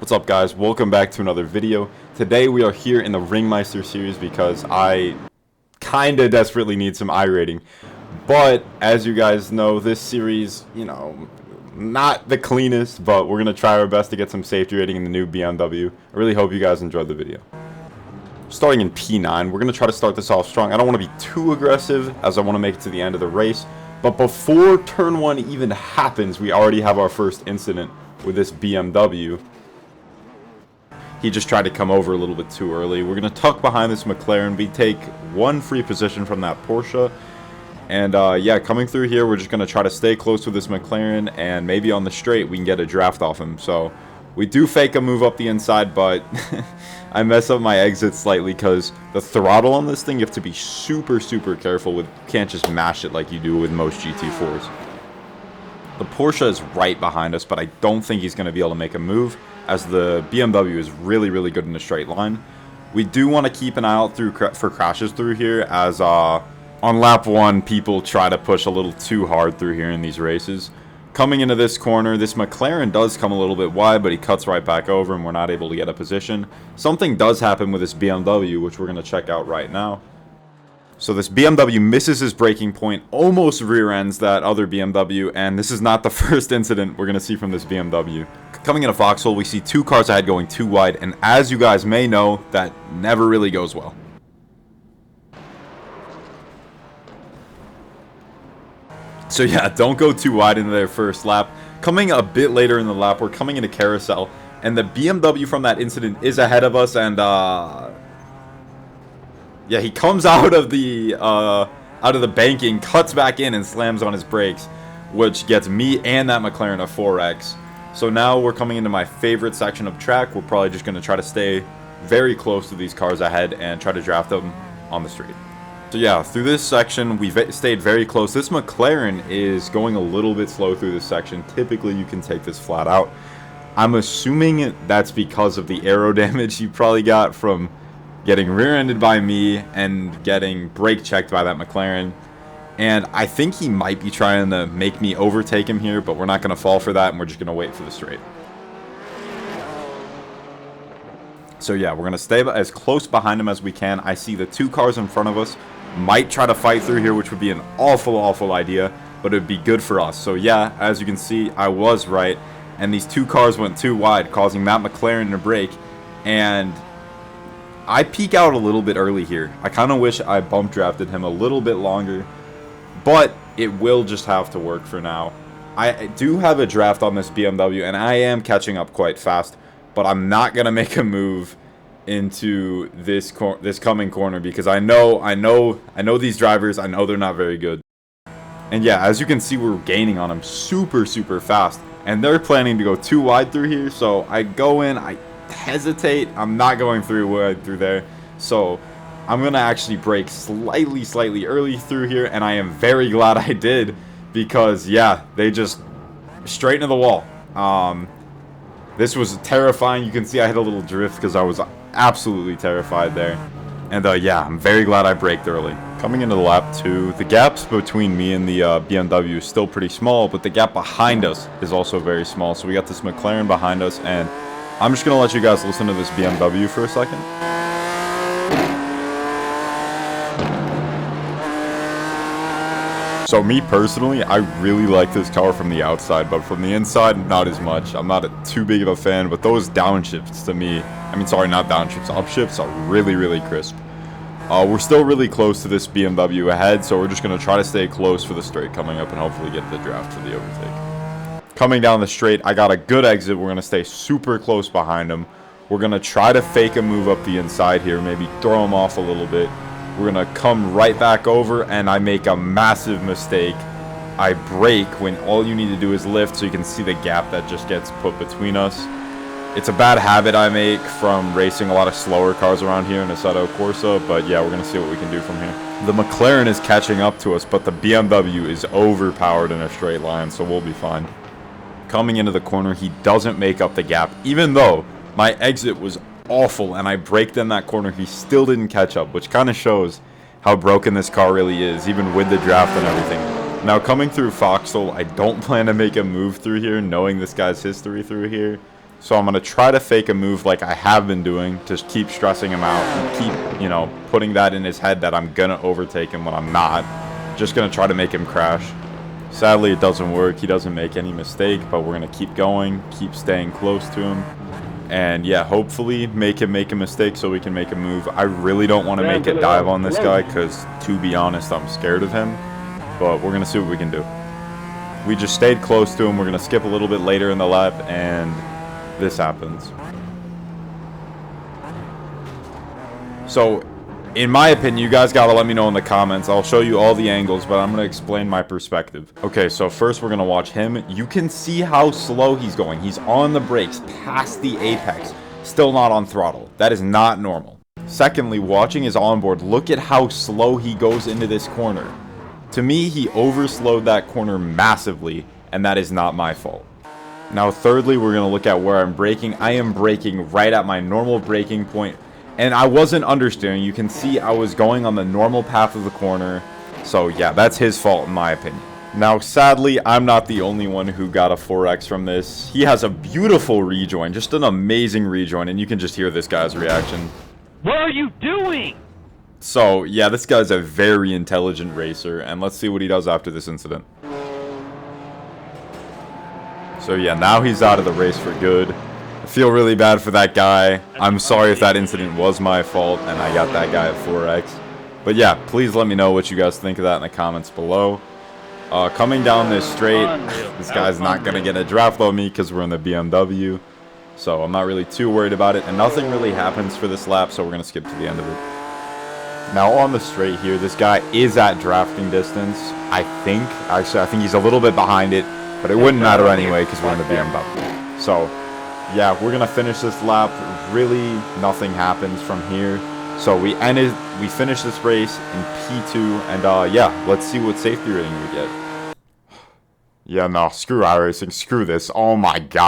What's up, guys? Welcome back to another video. Today we are here in the Ringmeister series because I kinda desperately need some iRating. But as you guys know, this series, not the cleanest, but we're gonna try our best to get some safety rating in the new BMW. I really hope you guys enjoyed the video. Starting in P9, we're gonna try to start this off strong. I don't want to be too aggressive as I want to make it to the end of the race. But before turn 1 even happens, we already have our first incident with this BMW. He just tried to come over a little bit too early. We're going to tuck behind this McLaren. We take one free position from that Porsche. And yeah, coming through here, we're just going to try to stay close with this McLaren. And maybe on the straight, we can get a draft off him. So we do fake a move up the inside, but I mess up my exit slightly because the throttle on this thing, you have to be super, super careful with. You can't just mash it like you do with most GT4s. The Porsche is right behind us, but I don't think he's going to be able to make a move, as the BMW is really, really good in a straight line. We do want to keep an eye out for crashes through here, as on lap 1, people try to push a little too hard through here in these races. Coming into this corner, this McLaren does come a little bit wide, but he cuts right back over, and we're not able to get a position. Something does happen with this BMW, which we're going to check out right now. So this BMW misses his braking point, almost rear ends that other BMW, and this is not the first incident we're going to see from this BMW. Coming in a foxhole, we see two cars ahead going too wide, and as you guys may know, that never really goes well. So yeah, don't go too wide into their first lap. Coming a bit later in the lap, we're coming into carousel, and the BMW from that incident is ahead of us, and yeah, he comes out of the banking, cuts back in, and slams on his brakes, which gets me and that McLaren a 4X. So now we're coming into my favorite section of track. We're probably just going to try to stay very close to these cars ahead and try to draft them on the straight. So yeah, through this section, we've stayed very close. This McLaren is going a little bit slow through this section. Typically, you can take this flat out. I'm assuming that's because of the aero damage you probably got from getting rear-ended by me and getting brake checked by that McLaren. And I think he might be trying to make me overtake him here, but we're not going to fall for that, and we're just going to wait for the straight. So yeah, we're going to stay as close behind him as we can. I see the two cars in front of us might try to fight through here, which would be an awful, awful idea, but it would be good for us. So yeah, as you can see, I was right, and these two cars went too wide, causing that McLaren to brake, and I peek out a little bit early here. I kind of wish I bump drafted him a little bit longer, but it will just have to work for now. I do have a draft on this BMW, and I am catching up quite fast, but I'm not going to make a move into this coming corner because I know these drivers. I know they're not very good. And yeah, as you can see, we're gaining on them super, super fast, and they're planning to go too wide through here, so I go in, I hesitate. I'm not going through there, so I'm gonna actually brake slightly early through here, and I am very glad I did, because yeah, they just straight into the wall. This was terrifying. You can see I had a little drift because I was absolutely terrified there, and yeah, I'm very glad I braked early. Coming into the lap 2, the gaps between me and the BMW is still pretty small, but the gap behind us is also very small. So we got this McLaren behind us, and I'm just going to let you guys listen to this BMW for a second. So me personally, I really like this car from the outside, but from the inside, not as much. I'm not too big of a fan, but those downshifts to me, not downshifts, upshifts are really, really crisp. We're still really close to this BMW ahead, so we're just going to try to stay close for the straight coming up and hopefully get the draft for the overtake. Coming down the straight, I got a good exit. We're going to stay super close behind him. We're going to try to fake a move up the inside here, maybe throw him off a little bit. We're going to come right back over, and I make a massive mistake. I brake when all you need to do is lift, so you can see the gap that just gets put between us. It's a bad habit I make from racing a lot of slower cars around here in Assetto Corsa, but yeah, we're going to see what we can do from here. The McLaren is catching up to us, but the BMW is overpowered in a straight line, so we'll be fine. Coming into the corner, he doesn't make up the gap. Even though my exit was awful and I braked in that corner, he still didn't catch up, which kind of shows how broken this car really is, even with the draft and everything. Now, coming through Foxhole, I don't plan to make a move through here, knowing this guy's history through here. So I'm going to try to fake a move like I have been doing, just keep stressing him out, and keep, you know, putting that in his head that I'm going to overtake him when I'm not. Just going to try to make him crash. Sadly, it doesn't work. He doesn't make any mistake, but we're going to keep going, keep staying close to him. And yeah, hopefully make him make a mistake so we can make a move. I really don't want to make it dive on this guy because, to be honest, I'm scared of him. But we're going to see what we can do. We just stayed close to him. We're going to skip a little bit later in the lap, and this happens. So, in my opinion, you guys gotta let me know in the comments. I'll show you all the angles, but I'm gonna explain my perspective. Okay, so first we're gonna watch him. You can see how slow he's going. He's on the brakes, past the apex, still not on throttle. That is not normal. Secondly, watching his onboard, look at how slow he goes into this corner. To me, he overslowed that corner massively, and that is not my fault. Now, thirdly, we're going to look at where I'm braking. I am braking right at my normal braking point, and I wasn't understeering. You can see I was going on the normal path of the corner, so yeah, that's his fault in my opinion. Now, sadly, I'm not the only one who got a 4X from this. He has a beautiful rejoin, just an amazing rejoin, and you can just hear this guy's reaction. What are you doing? So, yeah, this guy's a very intelligent racer, and let's see what he does after this incident. So, yeah, now he's out of the race for good. I feel really bad for that guy. I'm sorry if that incident was my fault, and I got that guy at 4X. But, yeah, please let me know what you guys think of that in the comments below. Coming down this straight, this guy's not going to get a draft on me because we're in the BMW. So, I'm not really too worried about it, and nothing really happens for this lap, so we're going to skip to the end of it. Now on the straight here, this guy is at drafting distance, I think. Actually, I think he's a little bit behind it, but it wouldn't matter anyway because we're in the BMW. So, yeah, we're going to finish this lap. Really, nothing happens from here. So we finished this race in P2, and yeah, let's see what safety rating we get. Yeah, no, screw iracing, screw this. Oh my god.